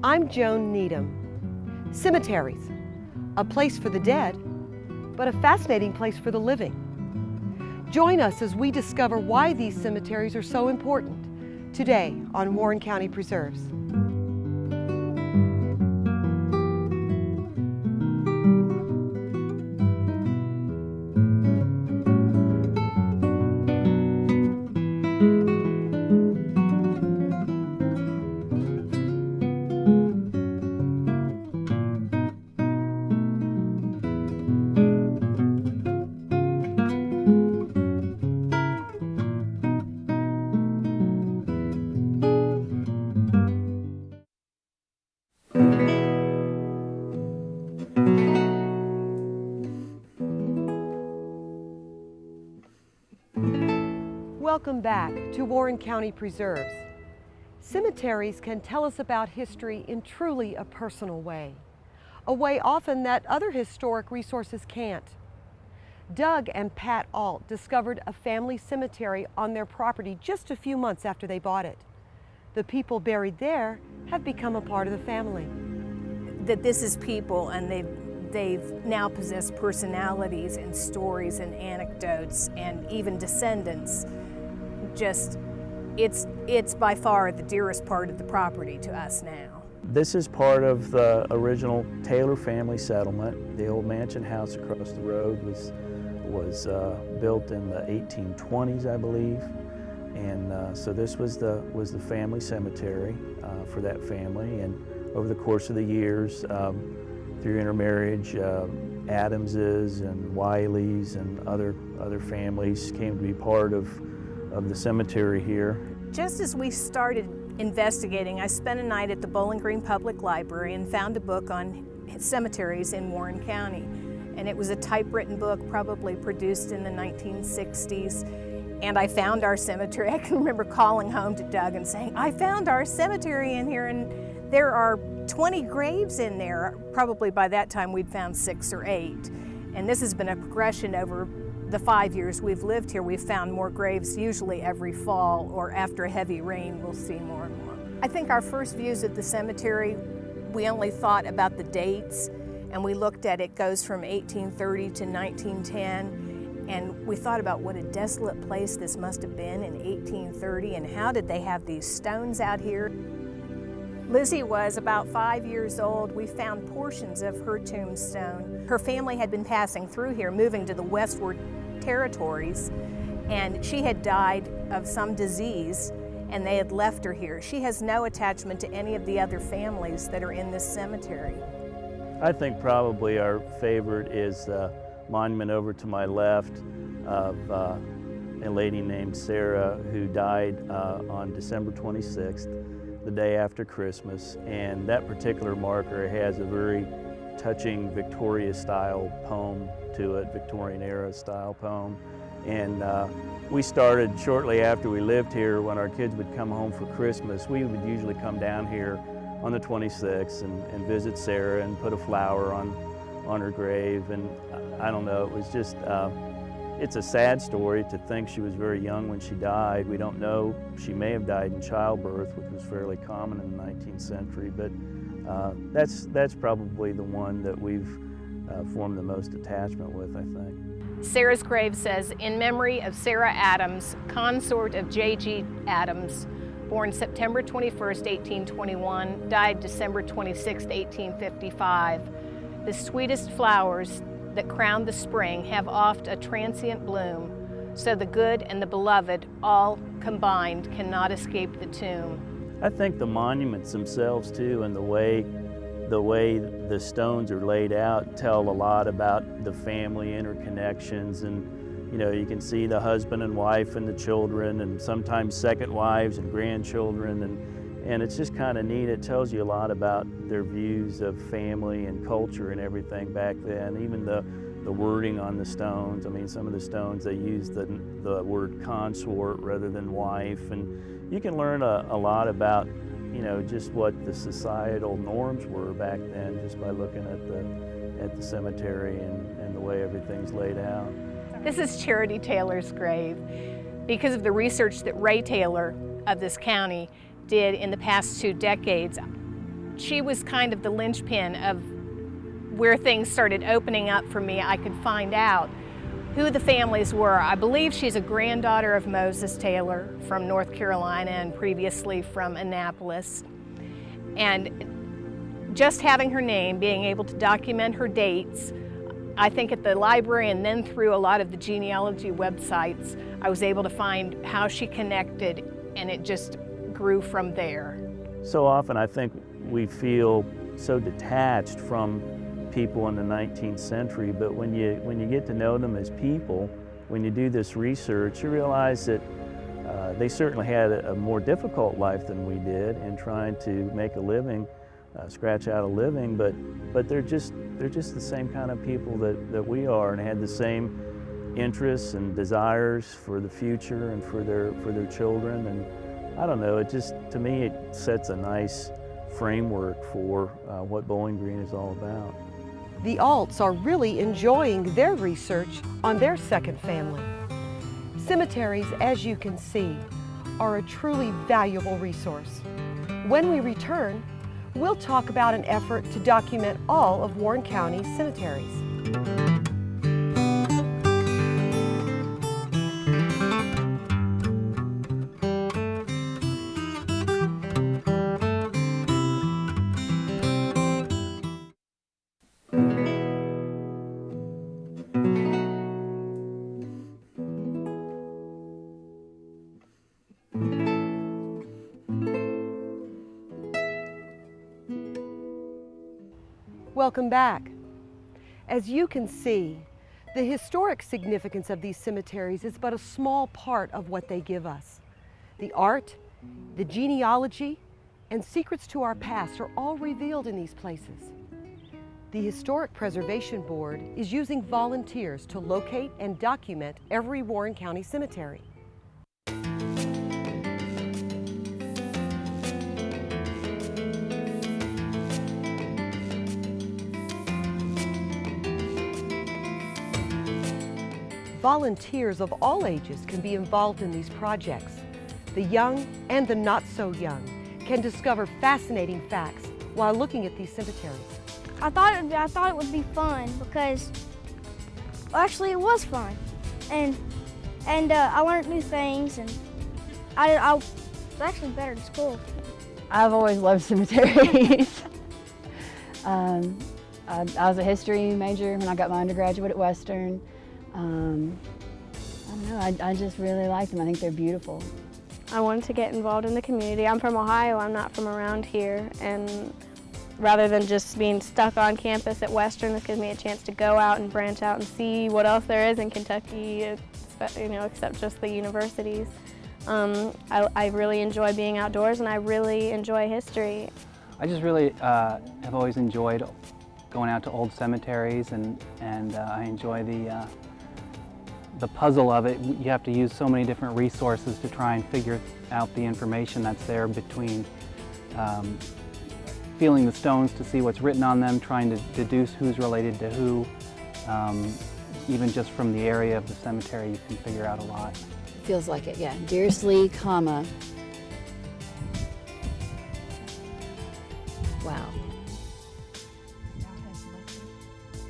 I'm Joan Needham. Cemeteries, a place for the dead, but a fascinating place for the living. Join us as we discover why these cemeteries are so important today on Warren County Preserves. Welcome back to Warren County Preserves. Cemeteries can tell us about history in truly a personal way, a way often that other historic resources can't. Doug and Pat Alt discovered a family cemetery on their property just a few months after they bought it. The people buried there have become a part of the family. That this is people, and they've now possessed personalities and stories and anecdotes and even descendants. Just, it's by far the dearest part of the property to us now. This is part of the original Taylor family settlement. The old mansion house across the road was built in the 1820s, I believe, and so this was the family cemetery for that family. And over the course of the years, through intermarriage, Adamses and Wileys and other families came to be part of the cemetery here. Just as we started investigating, I spent a night at the Bowling Green Public Library and found a book on cemeteries in Warren County. And it was a typewritten book, probably produced in the 1960s. And I found our cemetery. I can remember calling home to Doug and saying, I found our cemetery in here, and there are 20 graves in there. Probably by that time we'd found 6 or 8. And this has been a progression over the 5 years we've lived here. We've found more graves usually every fall, or after a heavy rain we'll see more and more. I think our first views of the cemetery, we only thought about the dates, and we looked at it goes from 1830 to 1910, and we thought about what a desolate place this must have been in 1830, and how did they have these stones out here. Lizzie was about 5 years old. We found portions of her tombstone. Her family had been passing through here, moving to the westward territories, and she had died of some disease, and they had left her here. She has no attachment to any of the other families that are in this cemetery. I think probably our favorite is the monument over to my left of a lady named Sarah, who died on December 26th, the day after Christmas. And that particular marker has a very touching Victoria-style poem to it, Victorian-era style poem. And we started shortly after we lived here. When our kids would come home for Christmas, we would usually come down here on the 26th and visit Sarah and put a flower on her grave. And I don't know, it was just, it's a sad story to think she was very young when she died. We don't know, she may have died in childbirth, which was fairly common in the 19th century, but that's probably the one that we've formed the most attachment with, I think. Sarah's grave says, in memory of Sarah Adams, consort of J.G. Adams, born September 21st, 1821, died December 26, 1855. The sweetest flowers that crown the spring have oft a transient bloom, so the good and the beloved, all combined, cannot escape the tomb. I think the monuments themselves too, and the way the stones are laid out, tell a lot about the family interconnections. And you know, you can see the husband and wife and the children, and sometimes second wives and grandchildren, and it's just kind of neat. It tells you a lot about their views of family and culture and everything back then. Even the wording on the stones. I mean, some of the stones, they use the word consort rather than wife, and you can learn a lot about, you know, just what the societal norms were back then just by looking at the cemetery and the way everything's laid out. This is Charity Taylor's grave. Because of the research that Ray Taylor of this county did in the past 2 decades, she was kind of the linchpin of where things started opening up for me. I could find out who the families were. I believe she's a granddaughter of Moses Taylor from North Carolina and previously from Annapolis. And just having her name, being able to document her dates, I think at the library and then through a lot of the genealogy websites, I was able to find how she connected, and it just grew from there. So often I think we feel so detached from people in the 19th century, but when you get to know them as people, when you do this research, you realize that they certainly had a more difficult life than we did in trying to make a living, scratch out a living, but they're just the same kind of people that we are, and had the same interests and desires for the future and for their children. And I don't know, to me it sets a nice framework for what Bowling Green is all about. The Alts are really enjoying their research on their second family. Cemeteries, as you can see, are a truly valuable resource. When we return, we'll talk about an effort to document all of Warren County's cemeteries. Welcome back. As you can see, the historic significance of these cemeteries is but a small part of what they give us. The art, the genealogy, and secrets to our past are all revealed in these places. The Historic Preservation Board is using volunteers to locate and document every Warren County cemetery. Volunteers of all ages can be involved in these projects. The young and the not so young can discover fascinating facts while looking at these cemeteries. I thought it would be fun because, well, actually, it was fun, and I learned new things, and I was actually better in school. I've always loved cemeteries. I was a history major when I got my undergraduate at Western. I don't know, I just really like them. I think they're beautiful. I wanted to get involved in the community. I'm from Ohio, I'm not from around here, and rather than just being stuck on campus at Western, this gives me a chance to go out and branch out and see what else there is in Kentucky, except just the universities. I really enjoy being outdoors, and I really enjoy history. I just really have always enjoyed going out to old cemeteries, and I enjoy the puzzle of it. You have to use so many different resources to try and figure out the information that's there between feeling the stones to see what's written on them, trying to deduce who's related to who. Even just from the area of the cemetery, you can figure out a lot. Feels like it, yeah. Deersley, comma. Wow.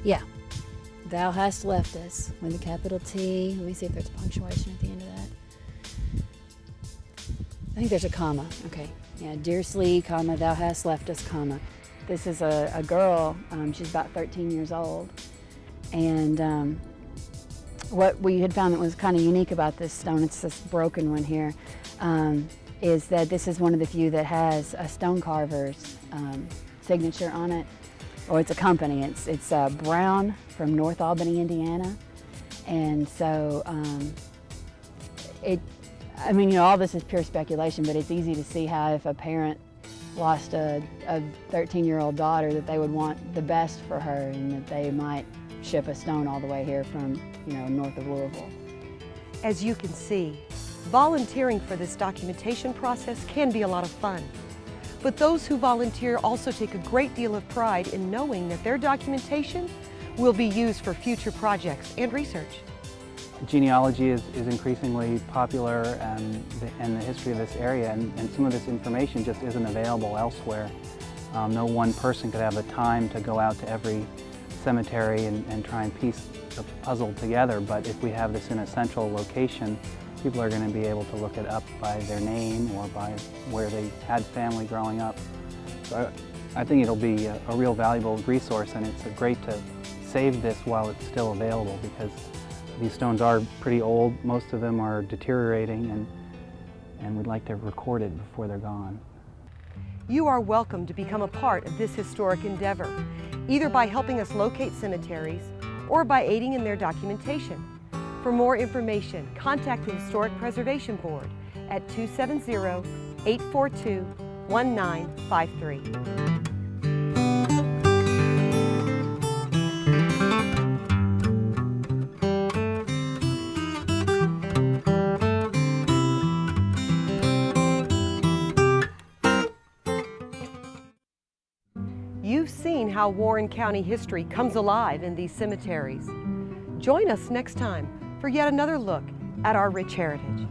Yeah. Thou hast left us with a capital T. Let me see if there's punctuation at the end of that. I think there's a comma. Okay. Yeah, Deersley, comma, thou hast left us, comma. This is a girl. She's about 13 years old. And what we had found that was kind of unique about this stone, it's this broken one here, is that this is one of the few that has a stone carver's signature on it. Or it's a company. It's Brown from North Albany, Indiana. And so all this is pure speculation, but it's easy to see how if a parent lost a 13-year-old daughter, that they would want the best for her, and that they might ship a stone all the way here from, north of Louisville. As you can see, volunteering for this documentation process can be a lot of fun. But those who volunteer also take a great deal of pride in knowing that their documentation will be used for future projects and research. Genealogy is increasingly popular in the history of this area, and some of this information just isn't available elsewhere. No one person could have the time to go out to every cemetery and try and piece the puzzle together, but if we have this in a central location, people are going to be able to look it up by their name or by where they had family growing up. So I think it'll be a real valuable resource, and it's great to save this while it's still available, because these stones are pretty old. Most of them are deteriorating, and we'd like to record it before they're gone. You are welcome to become a part of this historic endeavor, either by helping us locate cemeteries or by aiding in their documentation. For more information, contact the Historic Preservation Board at 270-842-1953. You've seen how Warren County history comes alive in these cemeteries. Join us next time for yet another look at our rich heritage.